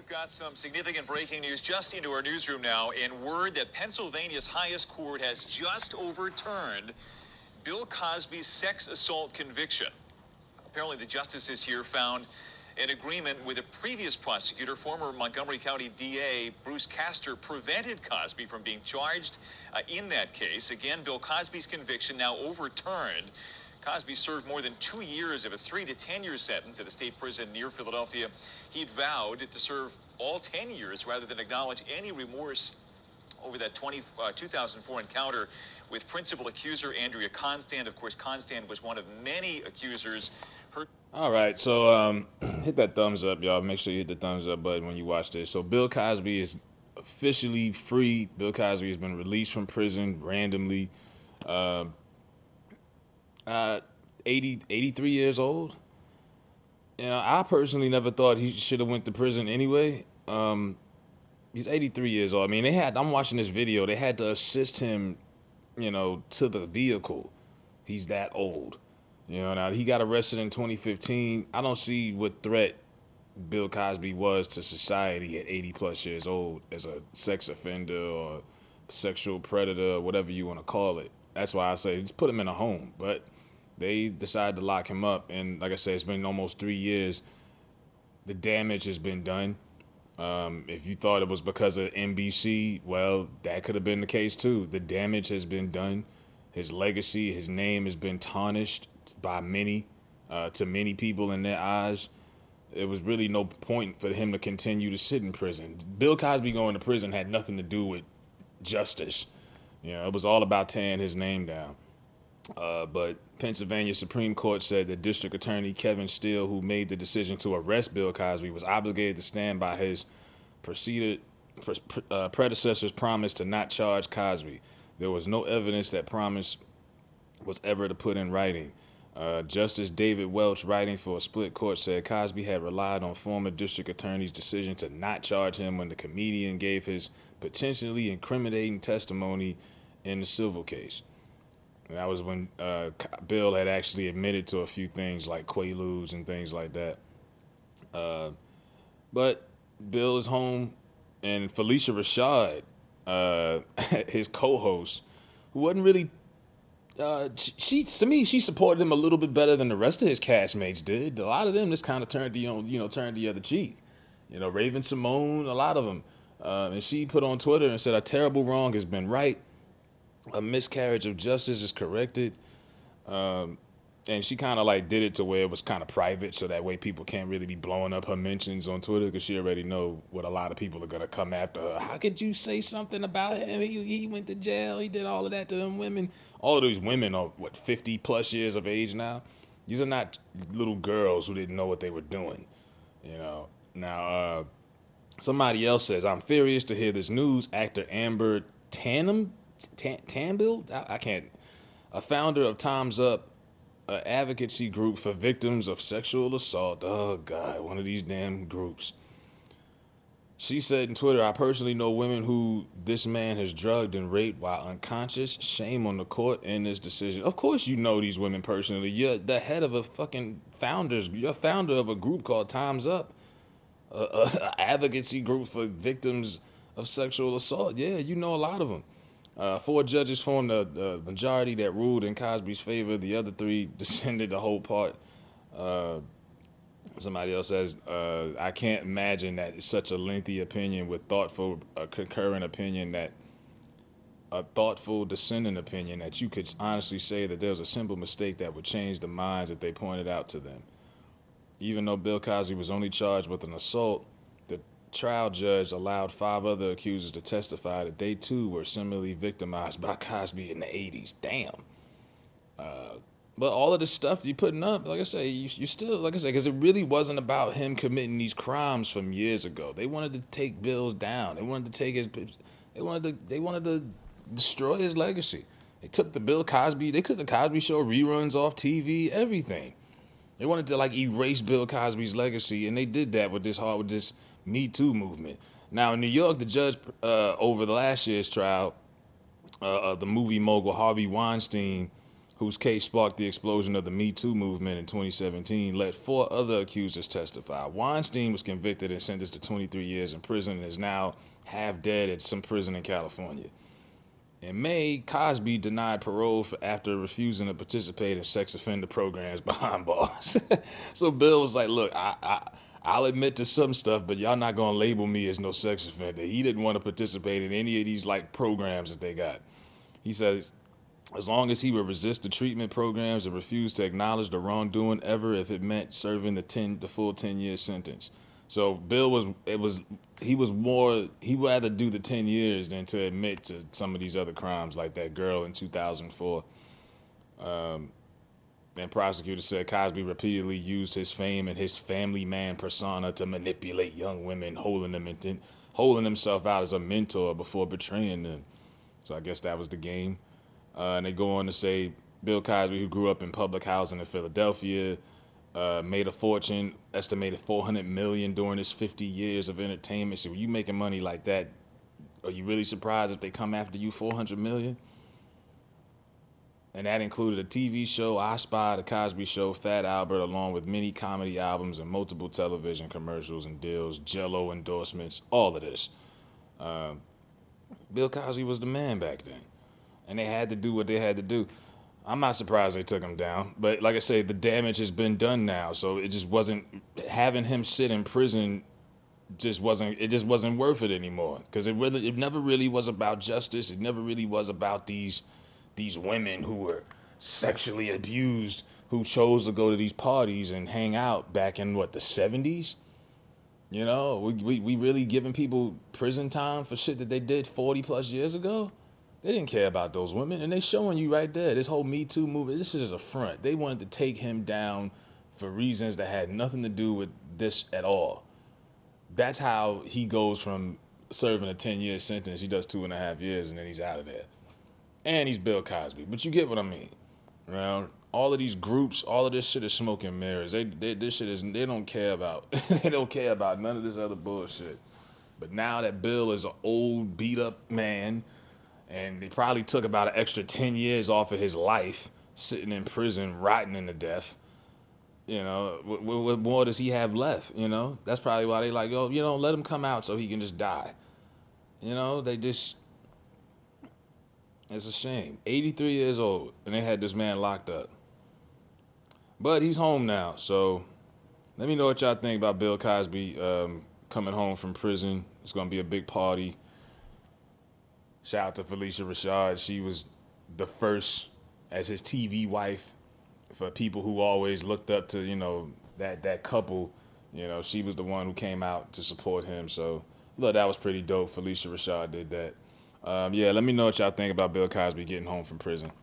got some significant breaking news just into our newsroom now, and word that Pennsylvania's highest court has just overturned Bill Cosby's sex assault conviction. Apparently, the justices here found an agreement with a previous prosecutor. Former Montgomery County DA Bruce Castor prevented Cosby from being charged in that case. Again, Bill Cosby's conviction now overturned. Cosby served more than 2 years of a 3 to 10 year sentence at a state prison near Philadelphia. He'd vowed to serve all 10 years rather than acknowledge any remorse over that 2004 encounter with principal accuser Andrea Constand. Of course, Constand was one of many accusers. All right, so hit that thumbs up, y'all. Make sure you hit the thumbs up button when you watch this. So Bill Cosby is officially free. Bill Cosby has been released from prison randomly. Uh, 83 years old. You know, I personally never thought he should have went to prison anyway. He's 83 years old. I mean, I'm watching this video. They had to assist him, to the vehicle. He's that old. Now he got arrested in 2015. I don't see what threat Bill Cosby was to society at 80 plus years old as a sex offender or sexual predator, whatever you want to call it. That's why I say just put him in a home. But they decided to lock him up. And like I said, it's been almost 3 years. The damage has been done. If you thought it was because of NBC, well, that could have been the case too. The damage has been done. His legacy, his name has been tarnished by to many people in their eyes. There was really no point for him to continue to sit in prison. Bill Cosby going to prison had nothing to do with justice. It was all about tearing his name down. But Pennsylvania Supreme Court said that District Attorney Kevin Steele, who made the decision to arrest Bill Cosby, was obligated to stand by his predecessor's promise to not charge Cosby. There was no evidence that promise was ever to put in writing. Justice David Welch, writing for a split court, said Cosby had relied on former district attorney's decision to not charge him when the comedian gave his potentially incriminating testimony in the civil case. And that was when Bill had actually admitted to a few things like Quaaludes and things like that. But Bill is home, and Felicia Rashad, his co-host, who wasn't really she supported him a little bit better than the rest of his castmates did. A lot of them just kind of turned the other cheek. Raven Simone, a lot of them, and she put on Twitter and said a terrible wrong has been right, a miscarriage of justice is corrected, and she kind of like did it to where it was kind of private, so that way people can't really be blowing up her mentions on Twitter because she already know what a lot of people are gonna come after her. How could you say something about him? He went to jail. He did all of that to them women. All of these women are 50 plus years of age now. These are not little girls who didn't know what they were doing. Now somebody else says, I'm furious to hear this news. Actor Amber Tambil, I can't, a founder of Time's Up, an advocacy group for victims of sexual assault. Oh, God, one of these damn groups. She said in Twitter, I personally know women who this man has drugged and raped while unconscious. Shame on the court in this decision. Of course you know these women personally. You're the head of you're founder of a group called Time's Up, a advocacy group for victims of sexual assault. Yeah, you know a lot of them. 4 judges formed the majority that ruled in Cosby's favor. The other 3 dissented the whole part. Somebody else says, I can't imagine that it's such a lengthy opinion with concurrent opinion a thoughtful dissenting opinion that you could honestly say that there was a simple mistake that would change the minds that they pointed out to them. Even though Bill Cosby was only charged with an assault, the trial judge allowed 5 other accusers to testify that they too were similarly victimized by Cosby in the 80s. Damn. But all of this stuff you putting up, like I say, you still, like I say, because it really wasn't about him committing these crimes from years ago. They wanted to take Bill's down. They wanted to take they wanted to destroy his legacy. They took the Cosby Show reruns off TV, everything. They wanted to erase Bill Cosby's legacy, and they did that with this Me Too movement. Now in New York, the judge over the last year's trial, the movie mogul Harvey Weinstein whose case sparked the explosion of the Me Too movement in 2017, let 4 other accusers testify. Weinstein was convicted and sentenced to 23 years in prison and is now half dead at some prison in California. In May, Cosby denied parole after refusing to participate in sex offender programs behind bars. So Bill was like, look, I'll admit to some stuff, but y'all not going to label me as no sex offender. He didn't want to participate in any of these like programs that they got. He says, as long as he would resist the treatment programs and refuse to acknowledge the wrongdoing ever if it meant serving the full 10-year sentence. So Bill he'd rather do the 10 years than to admit to some of these other crimes like that girl in 2004. And prosecutors said Cosby repeatedly used his fame and his family man persona to manipulate young women, holding himself out as a mentor before betraying them. So I guess that was the game. And they go on to say Bill Cosby, who grew up in public housing in Philadelphia, made a fortune, estimated $400 million during his 50 years of entertainment. So when you making money like that, are you really surprised if they come after you $400 million? And that included a TV show, I Spy, The Cosby Show, Fat Albert, along with many comedy albums and multiple television commercials and deals, Jell-O endorsements, all of this. Bill Cosby was the man back then. And they had to do what they had to do. I'm not surprised they took him down. But like I say, the damage has been done now. So it just wasn't, having him sit in prison just wasn't worth it anymore. Because it never really was about justice. It never really was about these women who were sexually abused, who chose to go to these parties and hang out back in, the 70s? You know, we really giving people prison time for shit that they did 40 plus years ago? They didn't care about those women, and they showing you right there. This whole Me Too movement, this is a front. They wanted to take him down for reasons that had nothing to do with this at all. That's how he goes from serving a 10-year sentence, he does 2.5 years, and then he's out of there. And he's Bill Cosby, but you get what I mean. You know, all of these groups, all of this shit is smoke and mirrors. They don't care about they don't care about none of this other bullshit. But now that Bill is an old, beat up man, and they probably took about an extra 10 years off of his life, sitting in prison, rotting to death. You know, what more does he have left? You know, that's probably why they like, let him come out so he can just die. You know, it's a shame. 83 years old, and they had this man locked up. But he's home now, so let me know what y'all think about Bill Cosby coming home from prison. It's going to be a big party. Shout out to Felicia Rashad. She was the first as his TV wife for people who always looked up to, that couple. She was the one who came out to support him. So, look, that was pretty dope. Felicia Rashad did that. Let me know what y'all think about Bill Cosby getting home from prison.